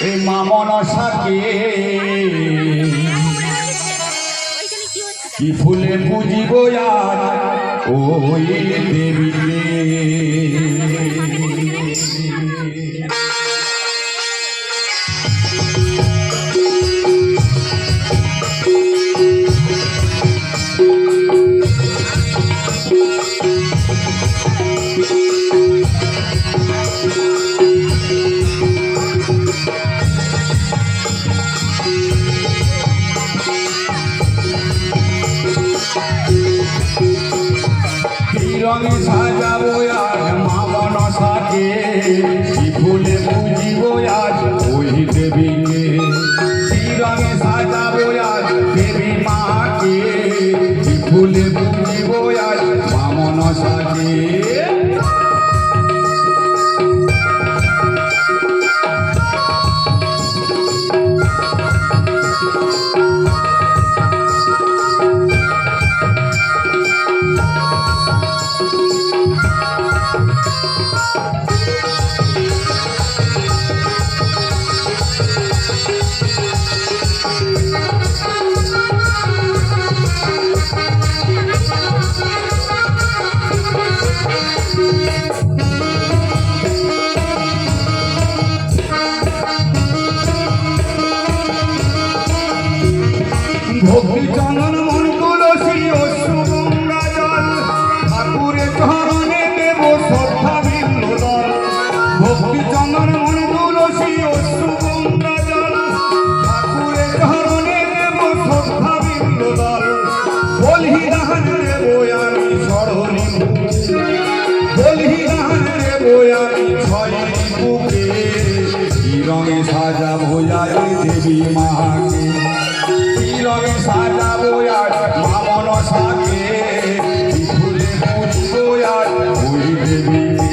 এই মা মনসাকে কি ফুলে পুজিব আজ ওই দেবীকে। রঙে সাজাবো আজ মা মনসাকে, কি ফুলে পুজিব আজ ওই দেবীকে। রঙে সাজাবো আজ দেবী মাকে, কি ফুলে পুজিব আজ মা মনসাকে। ভক্তি চন্দন মন তুলসী অশ্রু গঙ্গা জল, ঠাকুরের চরণে দেব শ্রদ্ধা বিন্দুদল। ভক্তি চন্দন মন তুলসী অশ্রু গঙ্গা জল, ঠাকুরের চরণে দেব শ্রদ্ধা বিন্দুদল। বলিদান দেব আমি সরণি মুখে, বলিদান দেব আমি ছয় বুকে। কি রঙে সাজাবো আজ দেবী মাকে, রঙে সাজাবো আজ মা মনসাকে, কি ফুলে পুজিব আজ ওই দেবীকে।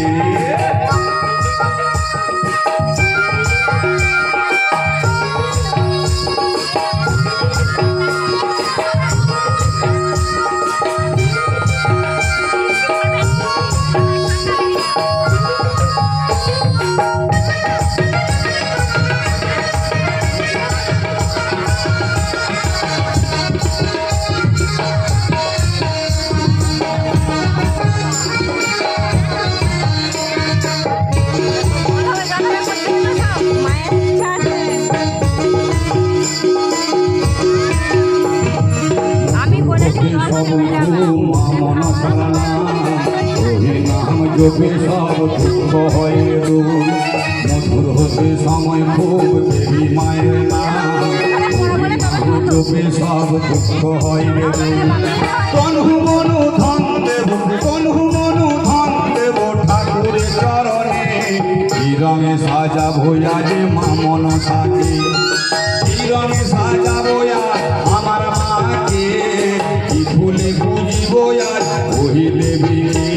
জপে সব দুঃখ হয় দূর, মধুর হতে সময় খুব দেবী মায়ের নাম। জপে সব দুঃখ হয় দূর, তনহু মনু ধন দেব, তনহু মনু ধন দেব ঠাকুরের চরণে। কি রঙে সাজাবো আজ মা মনসাকে, কি রঙে সাজাবো আজ আমার মাকে, কি ফুলে পুজিব আজ ওই দেবীকে।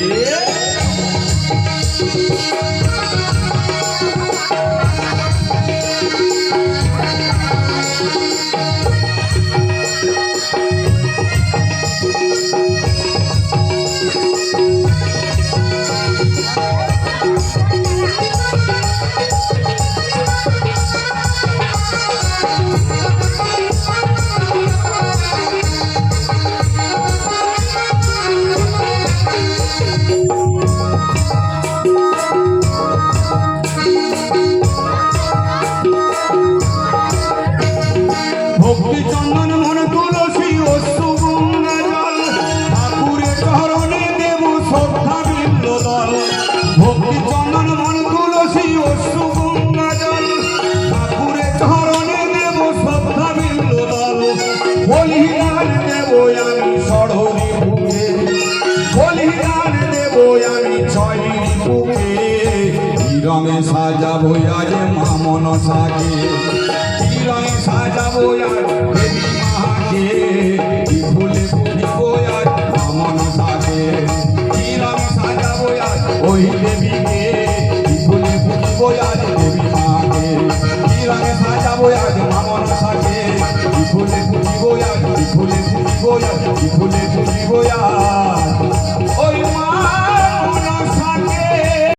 ভক্তি চন্দন মন তুলসী অশ্রু গঙ্গা জল, ঠাকুরের চরণে দেব শ্রদ্ধা বিন্দুদল। ভক্তি চন্দন মন তুলসী অশ্রু গঙ্গা জল, ঠাকুরের চরণে দেব শ্রদ্ধা বিন্দুদল। বলিদান দেব আমি সরণি বুকে, বলিদান দেব আমি ছয় বুকে। কি রঙে সাজাবো আজ মা মনসাকে, কি রঙে সাজাবো আজ দেবী মাকে, কি ফুলে পুজিব আজ মা মনসাকে। কি রঙে সাজাবো আজ ওই দেবীকে, কি ফুলে পুজিব আজ দেবী মাকে। কি রঙে সাজাবো আজ মা মনসাকে, কি ফুলে পুজিব আজ, কি ফুলে পুজিব আজ, কি ফুলে পুজিব আজ।